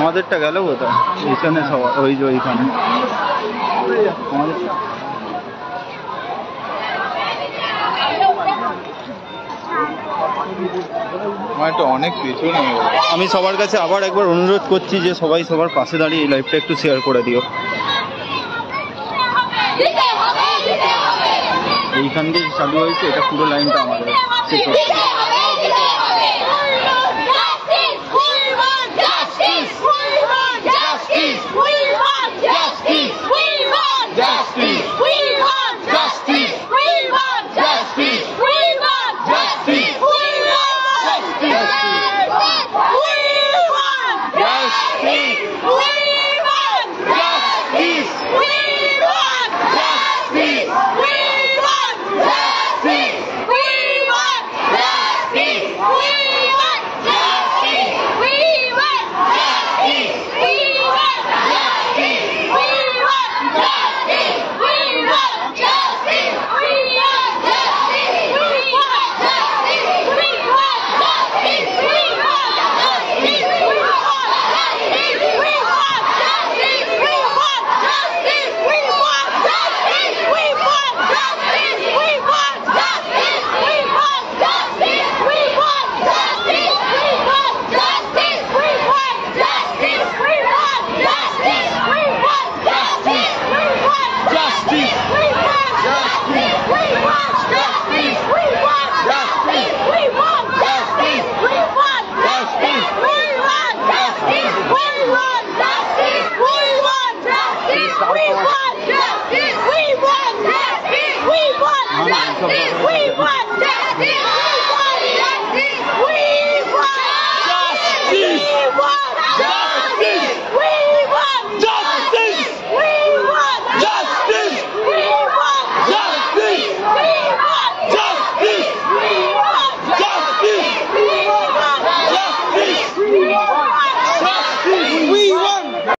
আমাদেরটা গেল কোথায়? এইখানে সবাই ওই যে ওইখানে অনেক পিছনে। আমি সবার কাছে আবার একবার অনুরোধ করছি যে সবাই সবার পাশে দাঁড়িয়ে এই লাইভটা একটু শেয়ার করে দিও। এইখান দিয়ে চালু হয়েছে, এটা পুরো লাইনটা আমাদের শেষ হচ্ছে।